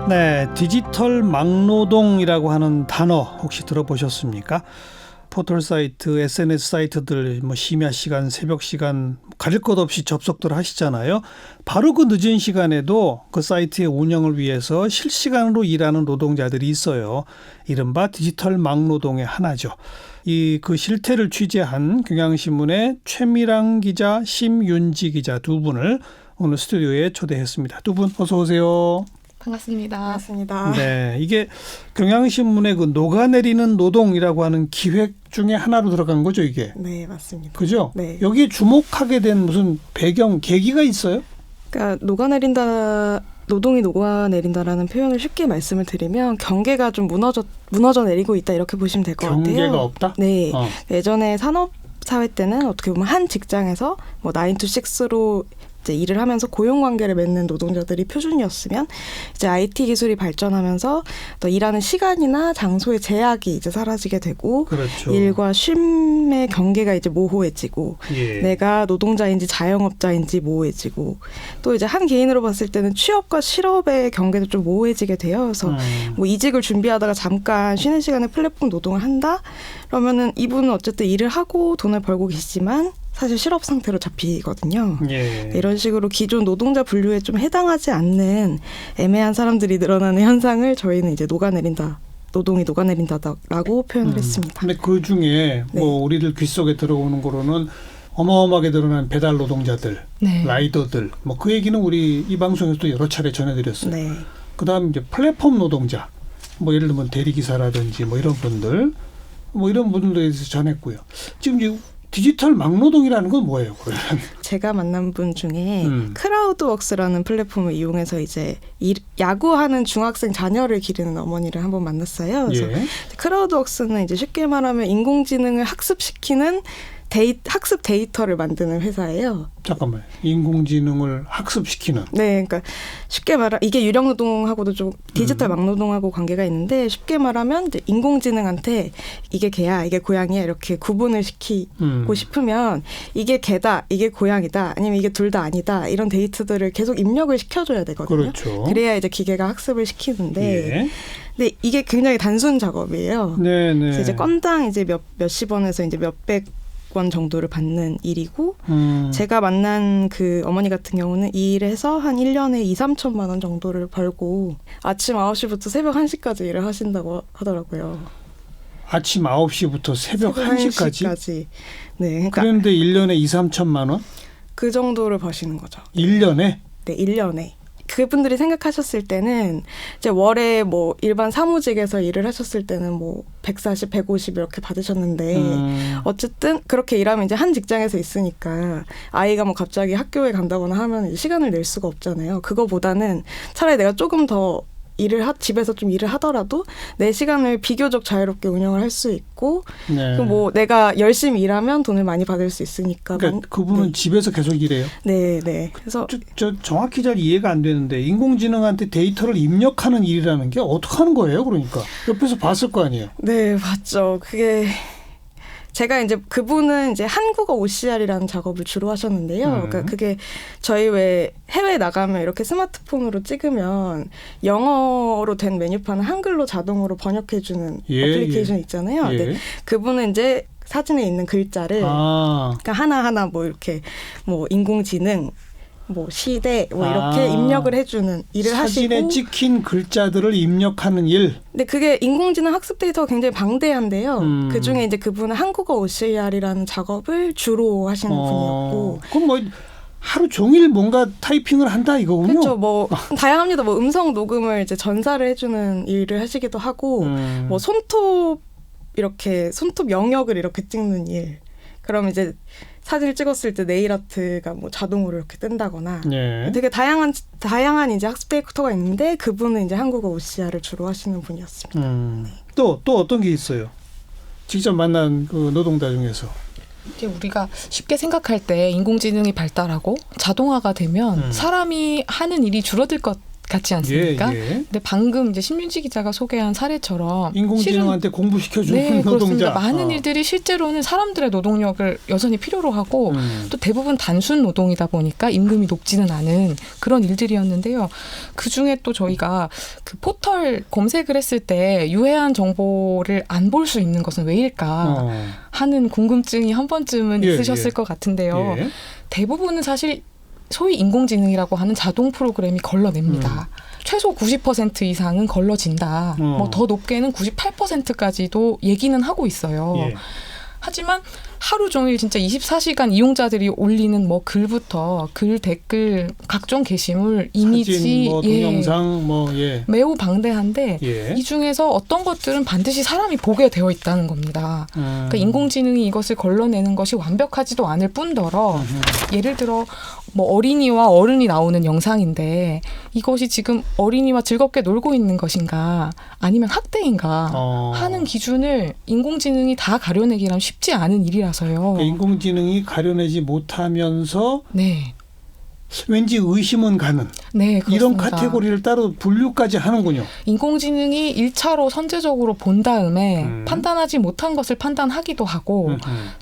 네, 디지털 막노동이라고 하는 단어 혹시 들어보셨습니까? 포털 사이트, SNS 사이트들 심야 시간, 새벽 시간 가릴 것 없이 접속들 하시잖아요. 바로 그 늦은 시간에도 그 사이트의 운영을 위해서 실시간으로 일하는 노동자들이 있어요. 이른바 디지털 막노동의 하나죠. 그 실태를 취재한 경향신문의 최미랑 기자, 심윤지 기자 두 분을 오늘 스튜디오에 초대했습니다. 두 분 어서 오세요. 반갑습니다. 반갑습니다. 네, 이게 경향신문의 그 녹아내리는 노동이라고 하는 기획 중에 하나로 들어간 거죠, 이게? 네, 맞습니다. 그죠? 네. 여기에 주목하게 된 무슨 배경, 계기가 있어요? 그러니까 노동이 녹아내린다라는 표현을 쉽게 말씀을 드리면 경계가 좀 무너져 내리고 있다 이렇게 보시면 될 것 같아요. 경계가 없다? 네. 예전에 산업사회 때는 어떻게 보면 한 직장에서 9 to 6로 이제 일을 하면서 고용관계를 맺는 노동자들이 표준이었으면 이제 IT 기술이 발전하면서 또 일하는 시간이나 장소의 제약이 이제 사라지게 되고 그렇죠. 일과 쉼의 경계가 이제 모호해지고 내가 노동자인지 자영업자인지 모호해지고 또 이제 한 개인으로 봤을 때는 취업과 실업의 경계도 좀 모호해지게 돼요. 그래서 이직을 준비하다가 잠깐 쉬는 시간에 플랫폼 노동을 한다? 그러면은 이분은 어쨌든 일을 하고 돈을 벌고 계시지만 사실 실업 상태로 잡히거든요. 이런 식으로 기존 노동자 분류에 좀 해당하지 않는 애매한 사람들이 늘어나는 현상을 저희는 이제 노동이 녹아내린다라고 표현을 했습니다. 근데 그 중에 네. 우리들 귓속에 들어오는 거로는 어마어마하게 늘어난 배달 노동자들, 네. 라이더들, 그 얘기는 우리 이 방송에서도 여러 차례 전해드렸어요. 네. 그다음 이제 플랫폼 노동자, 예를 들면 대리기사라든지 이런 분들, 이런 분들에 대해서 전했고요. 지금 이제 디지털 막노동이라는 건 뭐예요, 그러면? 제가 만난 분 중에 크라우드웍스라는 플랫폼을 이용해서 이제 야구하는 중학생 자녀를 기르는 어머니를 한번 만났어요. 그래서 크라우드웍스는 이제 쉽게 말하면 인공지능을 학습시키는 학습 데이터를 만드는 회사예요. 잠깐만요. 인공지능을 학습시키는. 네, 그러니까 쉽게 말하면 이게 유령 노동하고도 좀 디지털 막노동하고 관계가 있는데 쉽게 말하면 이제 인공지능한테 이게 개야, 이게 고양이야 이렇게 구분을 시키고 싶으면 이게 개다, 이게 고양이다, 아니면 이게 둘 다 아니다 이런 데이터들을 계속 입력을 시켜줘야 되거든요. 그렇죠. 그래야 이제 기계가 학습을 시키는데. 근데 이게 굉장히 단순 작업이에요. 네. 그래서 이제 건당 이제 몇십 원에서 이제 몇백 원 정도를 받는 일이고 제가 만난 그 어머니 같은 경우는 이 일에서 한 1년에 2-3천만 원 정도를 벌고 아침 9시부터 새벽 1시까지 일을 하신다고 하더라고요. 아침 9시부터 새벽 1시까지? 네. 그러니까 그런데 1년에 2-3천만 원? 그 정도를 버시는 거죠. 1년에? 네, 1년에. 그분들이 생각하셨을 때는 이제 월에 일반 사무직에서 일을 하셨을 때는 140, 150 이렇게 받으셨는데 어쨌든 그렇게 일하면 이제 한 직장에서 있으니까 아이가 갑자기 학교에 간다거나 하면 시간을 낼 수가 없잖아요. 그거보다는 차라리 내가 조금 더 집에서 좀 일을 하더라도 내 시간을 비교적 자유롭게 운영을 할 수 있고 내가 열심히 일하면 돈을 많이 받을 수 있으니까. 그러니까 그분은 집에서 계속 일해요? 네. 그래서 저 정확히 잘 이해가 안 되는데 인공지능한테 데이터를 입력하는 일이라는 게 어떻게 하는 거예요? 그러니까 옆에서 봤을 거 아니에요? 네, 봤죠. 그게 제가 이제 그분은 이제 한국어 OCR이라는 작업을 주로 하셨는데요. 그러니까 그게 저희 왜 해외 나가면 이렇게 스마트폰으로 찍으면 영어로 된 메뉴판을 한글로 자동으로 번역해주는 어플리케이션 있잖아요. 근데 그분은 이제 사진에 있는 글자를 그러니까 하나하나 이렇게 인공지능 시대 이렇게 입력을 해주는 일을 하시고 사진에 찍힌 글자들을 입력하는 일. 근데 그게 인공지능 학습 데이터가 굉장히 방대한데요. 그중에 이제 그분은 한국어 OCR이라는 작업을 주로 하시는 분이었고. 그럼 하루 종일 뭔가 타이핑을 한다 이거군요. 그렇죠. 다양합니다. 음성 녹음을 이제 전사를 해주는 일을 하시기도 하고 손톱 영역을 이렇게 찍는 일. 그럼 이제 사진을 찍었을 때 네일 아트가 자동으로 이렇게 뜬다거나 되게 다양한 이제 학습 데이터가 있는데 그분은 이제 한국어 OCR을 주로 하시는 분이었습니다. 또 어떤 게 있어요? 직접 만난 그 노동자 중에서. 이제 우리가 쉽게 생각할 때 인공지능이 발달하고 자동화가 되면 사람이 하는 일이 줄어들 것 같지 않습니까? 예. 근데 방금 이제 신윤지 기자가 소개한 사례처럼 인공지능한테 공부시켜주는 네, 노동자. 그렇습니다. 많은 일들이 실제로는 사람들의 노동력을 여전히 필요로 하고 또 대부분 단순 노동이다 보니까 임금이 높지는 않은 그런 일들이었는데요. 그중에 또 저희가 그 포털 검색을 했을 때 유해한 정보를 안 볼 수 있는 것은 왜일까 하는 궁금증이 한 번쯤은 예, 있으셨을 예. 것 같은데요. 예. 대부분은 사실 소위 인공지능이라고 하는 자동 프로그램이 걸러냅니다. 최소 90% 이상은 걸러진다. 뭐 더 높게는 98%까지도 얘기는 하고 있어요. 예. 하지만 하루 종일 진짜 24시간 이용자들이 올리는 뭐 글부터 글, 댓글, 각종 게시물, 이미지, 사진, 뭐 동영상, 뭐 예. 매우 방대한데 예. 이 중에서 어떤 것들은 반드시 사람이 보게 되어 있다는 겁니다. 그러니까 인공지능이 이것을 걸러내는 것이 완벽하지도 않을 뿐더러 예를 들어 뭐 어린이와 어른이 나오는 영상인데 이것이 지금 어린이와 즐겁게 놀고 있는 것인가 아니면 학대인가 하는 기준을 인공지능이 다 가려내기란 쉽지 않은 일이라서요. 그러니까 인공지능이 가려내지 못하면서 네. 왠지 의심은 가는 네, 그렇습니다. 이런 카테고리를 따로 분류까지 하는군요. 인공지능이 1차로 선제적으로 본 다음에 판단하지 못한 것을 판단하기도 하고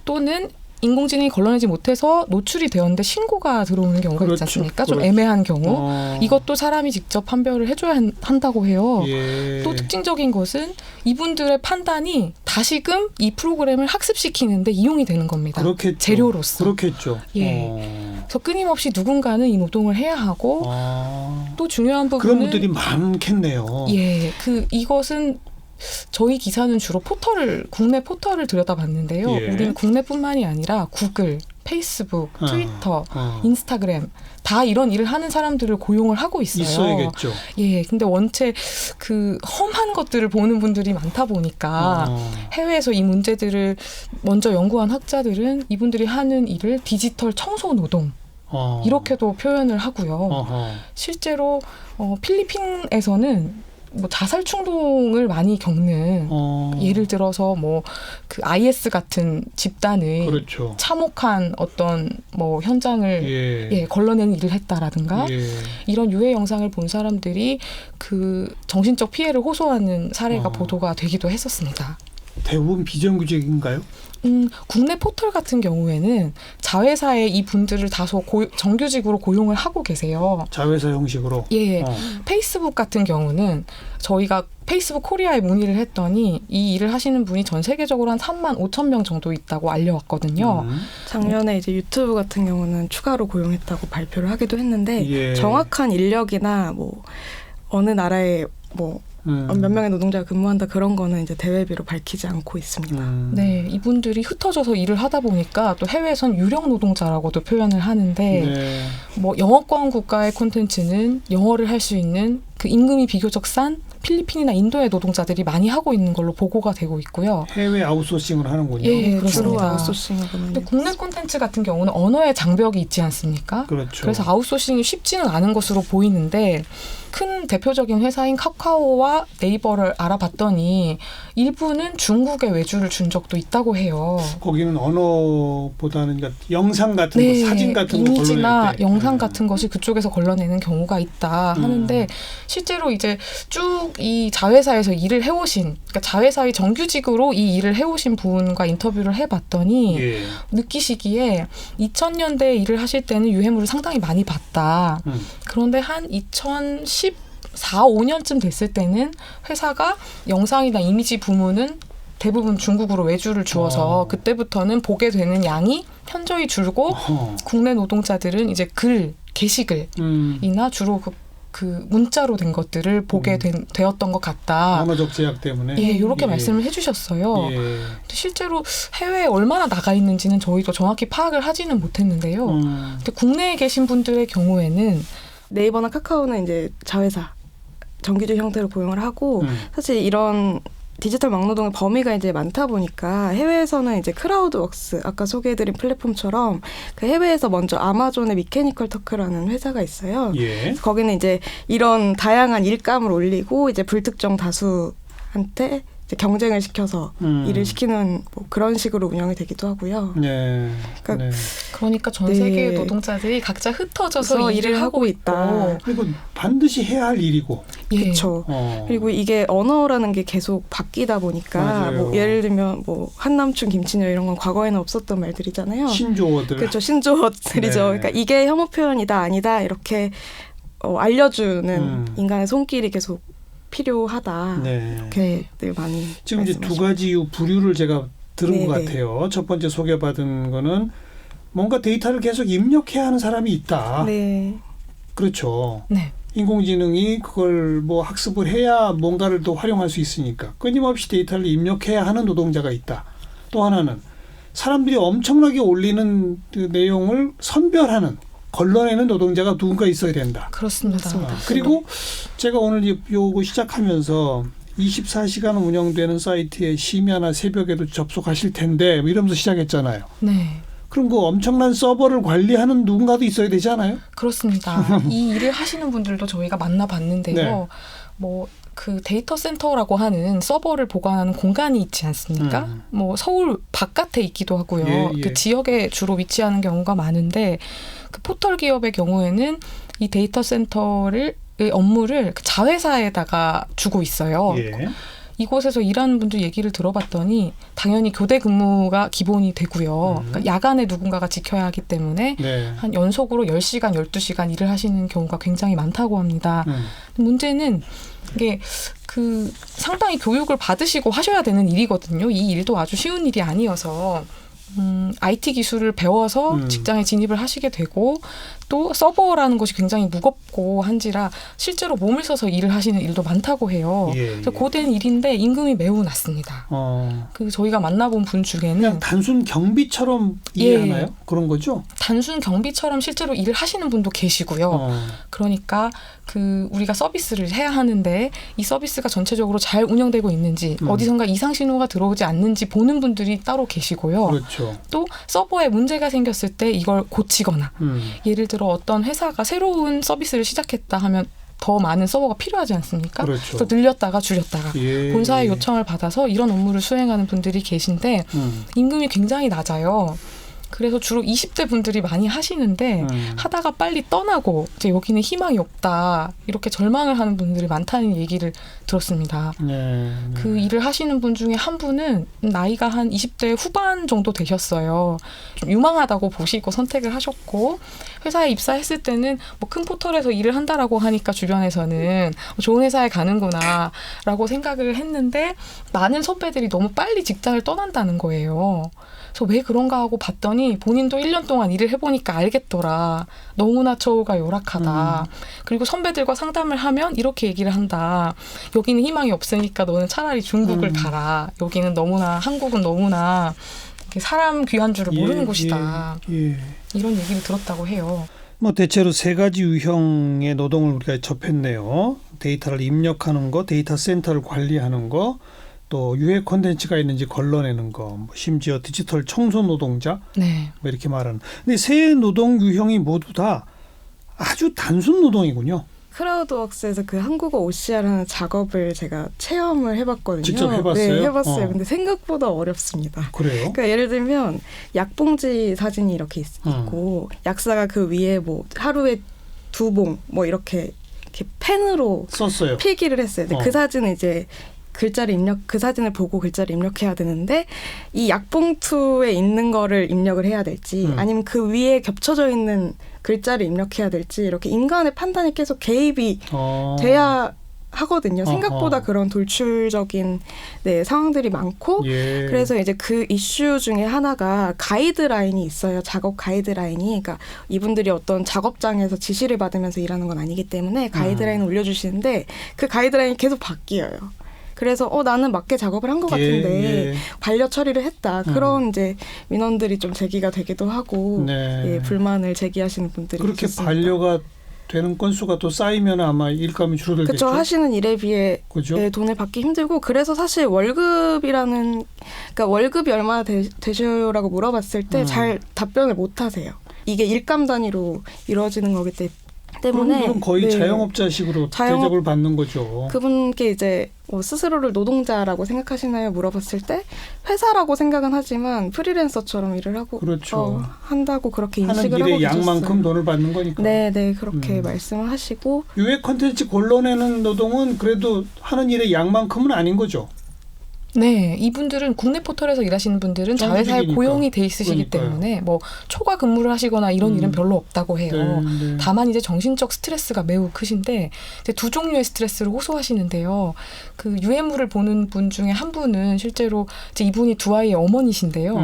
또는 인공지능이 걸러내지 못해서 노출이 되었는데 신고가 들어오는 경우가 그렇죠. 있지 않습니까? 좀 그렇죠. 애매한 경우. 이것도 사람이 직접 판별을 해줘야 한다고 해요. 예. 또 특징적인 것은 이분들의 판단이 다시금 이 프로그램을 학습시키는데 이용이 되는 겁니다. 그렇겠죠. 재료로서. 그렇겠죠. 예. 그래서 끊임없이 누군가는 이 노동을 해야 하고 또 중요한 부분은 그런 분들이 많겠네요. 예, 이것은 저희 기사는 주로 국내 포털을 들여다봤는데요. 예. 우리는 국내뿐만이 아니라 구글, 페이스북, 트위터, 인스타그램 다 이런 일을 하는 사람들을 고용을 하고 있어요. 있어야겠죠. 예, 근데 원체 그 험한 것들을 보는 분들이 많다 보니까 해외에서 이 문제들을 먼저 연구한 학자들은 이분들이 하는 일을 디지털 청소 노동 이렇게도 표현을 하고요. 실제로 필리핀에서는 뭐 자살 충동을 많이 겪는 예를 들어서 뭐 그 IS 같은 집단의 그렇죠. 참혹한 어떤 뭐 현장을 걸러내는 일을 했다라든가 이런 유해 영상을 본 사람들이 그 정신적 피해를 호소하는 사례가 보도가 되기도 했었습니다. 대부분 비정규직인가요? 국내 포털 같은 경우에는 자회사에 이 분들을 다소 정규직으로 고용을 하고 계세요. 자회사 형식으로? 예. 페이스북 같은 경우는 저희가 페이스북 코리아에 문의를 했더니 이 일을 하시는 분이 전 세계적으로 한 3만 5천 명 정도 있다고 알려왔거든요. 작년에 이제 유튜브 같은 경우는 추가로 고용했다고 발표를 하기도 했는데 정확한 인력이나 뭐 어느 나라에 뭐 몇 명의 노동자가 근무한다 그런 거는 이제 대외비로 밝히지 않고 있습니다. 네, 이분들이 흩어져서 일을 하다 보니까 또 해외에선 유령 노동자라고도 표현을 하는데 뭐 영어권 국가의 콘텐츠는 영어를 할 수 있는 그 임금이 비교적 싼 필리핀이나 인도의 노동자들이 많이 하고 있는 걸로 보고가 되고 있고요. 해외 아웃소싱을 하는군요. 예, 주로 그렇습니다. 아웃소싱으로. 근데 국내 콘텐츠 같은 경우는 언어의 장벽이 있지 않습니까? 그렇죠. 그래서 아웃소싱이 쉽지는 않은 것으로 보이는데 큰 대표적인 회사인 카카오와 네이버를 알아봤더니 일부는 중국에 외주를 준 적도 있다고 해요. 거기는 언어보다는 그러니까 영상 같은 거, 사진 같은 거 이미지나 걸러낼 때. 영상 같은 것이 그쪽에서 걸러내는 경우가 있다 하는데 실제로 이제 쭉 이 자회사에서 일을 해오신 그러니까 자회사의 정규직으로 이 일을 해오신 분과 인터뷰를 해봤더니 느끼시기에 2000년대에 일을 하실 때는 유해물을 상당히 많이 봤다. 그런데 한 2014, 5년쯤 됐을 때는 회사가 영상이나 이미지 부문은 대부분 중국으로 외주를 주어서 그때부터는 보게 되는 양이 현저히 줄고 국내 노동자들은 이제 게시글이나 주로 그 문자로 된 것들을 보게 되었던 것 같다. 언어적 제약 때문에. 예, 이렇게 말씀을 해주셨어요. 실제로 해외에 얼마나 나가 있는지는 저희도 정확히 파악을 하지는 못했는데요. 근데 국내에 계신 분들의 경우에는 네이버나 카카오는 이제 자회사 정규직 형태로 고용을 하고 사실 이런 디지털 막노동의 범위가 이제 많다 보니까 해외에서는 이제 크라우드웍스 아까 소개해드린 플랫폼처럼 그 해외에서 먼저 아마존의 미케니컬 터크라는 회사가 있어요. 거기는 이제 이런 다양한 일감을 올리고 이제 불특정 다수한테 이제 경쟁을 시켜서 일을 시키는 뭐 그런 식으로 운영이 되기도 하고요. 네. 그러니까, 그러니까 전 네. 세계의 노동자들이 각자 흩어져서 일을 하고 있다. 그리고 반드시 해야 할 일이고. 예. 그렇죠. 그리고 이게 언어라는 게 계속 바뀌다 보니까 맞아요. 뭐 예를 들면 뭐 한남충 김치녀 이런 건 과거에는 없었던 말들이잖아요. 신조어들. 그렇죠. 신조어들이죠. 네. 그러니까 이게 혐오 표현이다 아니다 이렇게 알려주는 인간의 손길이 계속 필요하다. 네. 이렇게 늘 많이 지금 이제 두 말씀하시고. 가지 이유 부류를 제가 들은 것 네네. 같아요. 첫 번째 소개받은 거는 뭔가 데이터를 계속 입력해야 하는 사람이 있다. 네. 그렇죠. 네. 인공지능이 그걸 뭐 학습을 해야 뭔가를 더 활용할 수 있으니까 끊임없이 데이터를 입력해야 하는 노동자가 있다. 또 하나는 사람들이 엄청나게 올리는 그 내용을 선별하는 걸러내는 노동자가 누군가 있어야 된다. 그렇습니다. 그리고 제가 오늘 요거 시작하면서 24시간 운영되는 사이트에 심야나 새벽에도 접속하실 텐데 뭐 이러면서 시작했잖아요. 네. 그럼 그 엄청난 서버를 관리하는 누군가도 있어야 되지 않아요? 그렇습니다. 이 일을 하시는 분들도 저희가 만나봤는데요. 네. 뭐 그 데이터 센터라고 하는 서버를 보관하는 공간이 있지 않습니까? 뭐 서울 바깥에 있기도 하고요. 예, 예. 그 지역에 주로 위치하는 경우가 많은데 그 포털 기업의 경우에는 이 데이터 센터를 의 업무를 그 자회사에다가 주고 있어요. 예. 이곳에서 일하는 분들 얘기를 들어봤더니 당연히 교대 근무가 기본이 되고요. 그러니까 야간에 누군가가 지켜야 하기 때문에 네. 한 연속으로 10시간, 12시간 일을 하시는 경우가 굉장히 많다고 합니다. 문제는 이게 그 상당히 교육을 받으시고 하셔야 되는 일이거든요. 이 일도 아주 쉬운 일이 아니어서 IT 기술을 배워서 직장에 진입을 하시게 되고 또 서버라는 것이 굉장히 무겁고 한지라 실제로 몸을 써서 일을 하시는 일도 많다고 해요. 예, 그래서 예. 고된 일인데 임금이 매우 낮습니다. 그 저희가 만나본 분 그냥 중에는 단순 경비처럼 이해하나요? 그런 거죠? 단순 경비처럼 실제로 일을 하시는 분도 계시고요. 그러니까 그 우리가 서비스를 해야 하는데 이 서비스가 전체적으로 잘 운영되고 있는지 어디선가 이상 신호가 들어오지 않는지 보는 분들이 따로 계시고요. 그렇죠. 또 서버에 문제가 생겼을 때 이걸 고치거나 예를 들어 어떤 회사가 새로운 서비스를 시작했다 하면 더 많은 서버가 필요하지 않습니까? 그렇죠. 또 늘렸다가 줄였다가 예. 본사의 요청을 받아서 이런 업무를 수행하는 분들이 계신데 임금이 굉장히 낮아요. 그래서 주로 20대 분들이 많이 하시는데 하다가 빨리 떠나고 이제 여기는 희망이 없다 이렇게 절망을 하는 분들이 많다는 얘기를 들었습니다. 네. 그 일을 하시는 분 중에 한 분은 나이가 한 20대 후반 정도 되셨어요. 좀 유망하다고 보시고 선택을 하셨고 회사에 입사했을 때는 뭐 큰 포털에서 일을 한다라고 하니까 주변에서는 좋은 회사에 가는구나 라고 생각을 했는데 많은 선배들이 너무 빨리 직장을 떠난다는 거예요. 그래서 왜 그런가 하고 봤더니 본인도 1년 동안 일을 해보니까 알겠더라. 너무나 처우가 열악하다. 그리고 선배들과 상담을 하면 이렇게 얘기를 한다. 여기는 희망이 없으니까 너는 차라리 중국을 가라. 여기는 너무나 한국은 너무나 사람 귀한 줄을 모르는 곳이다. 예. 이런 얘기를 들었다고 해요. 뭐 대체로 세 가지 유형의 노동을 우리가 접했네요. 데이터를 입력하는 거, 데이터 센터를 관리하는 거, 또 유해 콘텐츠가 있는지 걸러내는 거, 뭐 심지어 디지털 청소 노동자, 네. 뭐 이렇게 말하는. 근데 세 노동 유형이 모두 다 아주 단순 노동이군요. 크라우드웍스에서 그 한국어 OCR하는 작업을 제가 체험을 해봤거든요. 직접 해봤어요? 네, 해봤어요. 근데 생각보다 어렵습니다. 그래요? 그러니까 예를 들면 약봉지 사진이 이렇게 있고 약사가 그 위에 뭐 하루에 2봉 뭐 이렇게 펜으로 썼어요. 필기를 했어요. 근데 그 사진은 이제 그 사진을 보고 글자를 입력해야 되는데 이 약봉투에 있는 거를 입력을 해야 될지 아니면 그 위에 겹쳐져 있는 글자를 입력해야 될지 이렇게 인간의 판단이 계속 개입이 돼야 하거든요. 생각보다 그런 돌출적인 상황들이 많고 예. 그래서 이제 그 이슈 중에 하나가 가이드라인이 있어요. 작업 가이드라인이. 그러니까 이분들이 어떤 작업장에서 지시를 받으면서 일하는 건 아니기 때문에 가이드라인을 올려주시는데 그 가이드라인이 계속 바뀌어요. 그래서 나는 맞게 작업을 한 것 같은데 반려 처리를 했다. 그런 이제 민원들이 좀 제기가 되기도 하고 불만을 제기하시는 분들이 그렇게 있었습니다. 반려가 되는 건수가 또 쌓이면 아마 일감이 줄어들겠죠. 그렇죠. 하시는 일에 비해 그죠? 돈을 받기 힘들고 그래서 사실 그러니까 월급이 얼마나 되셔요라고 물어봤을 때 잘 답변을 못 하세요. 이게 일감 단위로 이루어지는 거기 때문에 그럼 거의 네. 자영업자식으로 대접을 받는 거죠. 그분께 이제 스스로를 노동자라고 생각하시나요? 물어봤을 때 회사라고 생각은 하지만 프리랜서처럼 일을 하고 그렇죠. 한다고 그렇게 하는 인식을 하고 일의 계셨어요. 양만큼 돈을 받는 거니까. 네, 그렇게 말씀을 하시고 유해 콘텐츠 골라내는 노동은 그래도 하는 일의 양만큼은 아닌 거죠. 네, 이분들은 국내 포털에서 일하시는 분들은 자회사에 정규직이니까. 고용이 돼 있으시기 그러니까요. 때문에 뭐 초과 근무를 하시거나 이런 일은 별로 없다고 해요. 네. 다만 이제 정신적 스트레스가 매우 크신데 이제 두 종류의 스트레스를 호소하시는데요. 그 유해물을 보는 분 중에 한 분은 실제로 이제 이분이 두 아이의 어머니신데요.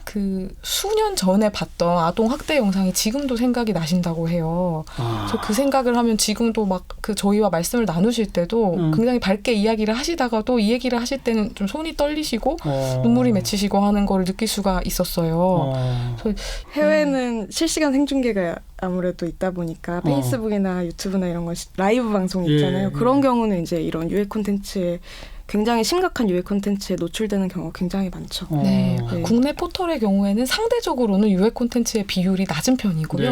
그 수년 전에 봤던 아동 학대 영상이 지금도 생각이 나신다고 해요. 그래서 그 생각을 하면 지금도 막 그 저희와 말씀을 나누실 때도 굉장히 밝게 이야기를 하시다가도 이 얘기를 하실 때는 좀 손이 떨리시고 눈물이 맺히시고 하는 걸 느낄 수가 있었어요. 해외는 실시간 생중계가 아무래도 있다 보니까 페이스북이나 유튜브나 이런 거 라이브 방송이 있잖아요. 그런 경우는 이제 이런 유해 콘텐츠에 굉장히 심각한 유해 콘텐츠에 노출되는 경우가 굉장히 많죠. 네. 국내 포털의 경우에는 상대적으로는 유해 콘텐츠의 비율이 낮은 편이고요.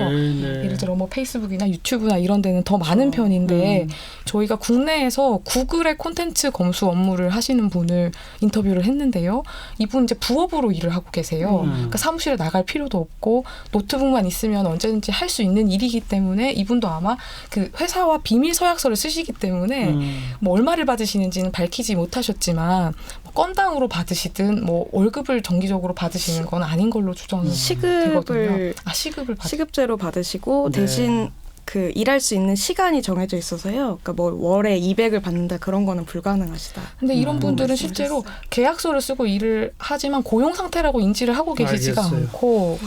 예를 들어 뭐 페이스북이나 유튜브나 이런 데는 더 많은 편인데 저희가 국내에서 구글의 콘텐츠 검수 업무를 하시는 분을 인터뷰를 했는데요. 이분 이제 부업으로 일을 하고 계세요. 그러니까 사무실에 나갈 필요도 없고 노트북만 있으면 언제든지 할 수 있는 일이기 때문에 이분도 아마 그 회사와 비밀 서약서를 쓰시기 때문에 뭐 얼마를 받으시는지는 밝히지 못하셨지만 뭐 건당으로 받으시든 뭐 월급을 정기적으로 받으시는 건 아닌 걸로 추정이 되거든요. 시급제로 받으시고 대신 그 일할 수 있는 시간이 정해져 있어서요. 그러니까 뭐 월에 200을 받는다 그런 거는 불가능하시다. 근데 이런 분들은 실제로 계약서를 쓰고 일을 하지만 고용 상태라고 인지를 하고 계시지가 않고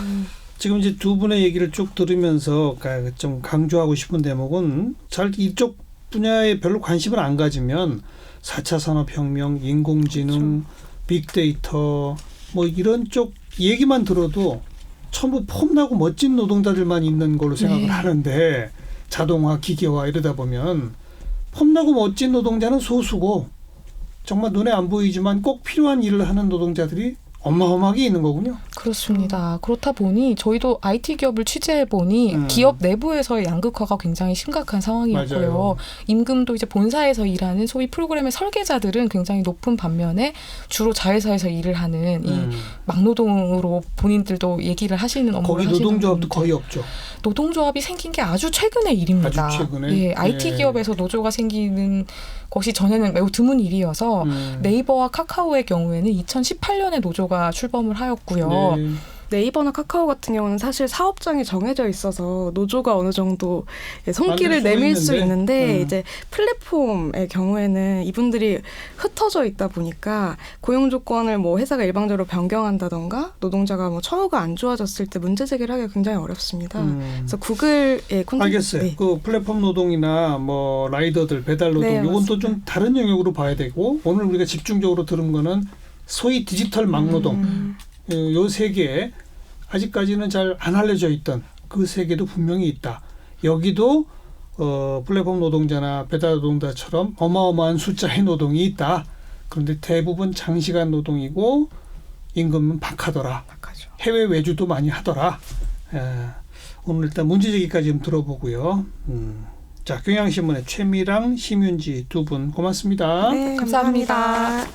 지금 이제 두 분의 얘기를 쭉 들으면서 좀 강조하고 싶은 대목은 잘 이쪽 분야에 별로 관심을 안 가지면 4차 산업혁명, 인공지능, 빅데이터 뭐 이런 쪽 얘기만 들어도 전부 폼나고 멋진 노동자들만 있는 걸로 생각을 하는데 자동화, 기계화 이러다 보면 폼나고 멋진 노동자는 소수고 정말 눈에 안 보이지만 꼭 필요한 일을 하는 노동자들이 어마어마하게 있는 거군요. 그렇습니다. 그렇다 보니 저희도 IT 기업을 취재해 보니 기업 내부에서의 양극화가 굉장히 심각한 상황이었고요. 맞아요. 임금도 이제 본사에서 일하는 소위 프로그램의 설계자들은 굉장히 높은 반면에 주로 자회사에서 일을 하는 이 막노동으로 본인들도 얘기를 하시는 업무를 거기 하시는 노동조합도 분들. 거의 없죠. 노동조합이 생긴 게 아주 최근의 일입니다. 아주 최근에? IT 기업에서 노조가 생기는 것이 전에는 매우 드문 일이어서 네이버와 카카오의 경우에는 2018년에 노조가 출범을 하였고요. 네이버나 카카오 같은 경우는 사실 사업장이 정해져 있어서 노조가 어느 정도 손길을 내밀 수 있는데 이제 플랫폼의 경우에는 이분들이 흩어져 있다 보니까 고용 조건을 뭐 회사가 일방적으로 변경한다던가 노동자가 뭐 처우가 안 좋아졌을 때 문제 제기를 하기가 굉장히 어렵습니다. 그래서 구글의 콘텐츠 알겠어요. 그 플랫폼 노동이나 뭐 라이더들 배달 노동 이건 또 좀 다른 영역으로 봐야 되고 오늘 우리가 집중적으로 들은 거는 소위 디지털 막노동 요 세계에 아직까지는 잘 안 알려져 있던 그 세계도 분명히 있다. 여기도 플랫폼 노동자나 배달 노동자처럼 어마어마한 숫자의 노동이 있다. 그런데 대부분 장시간 노동이고 임금은 박하더라. 해외 외주도 많이 하더라. 오늘 일단 문제제기까지 좀 들어보고요. 자, 경향신문의 최미랑, 심윤지 두 분 고맙습니다. 네, 감사합니다.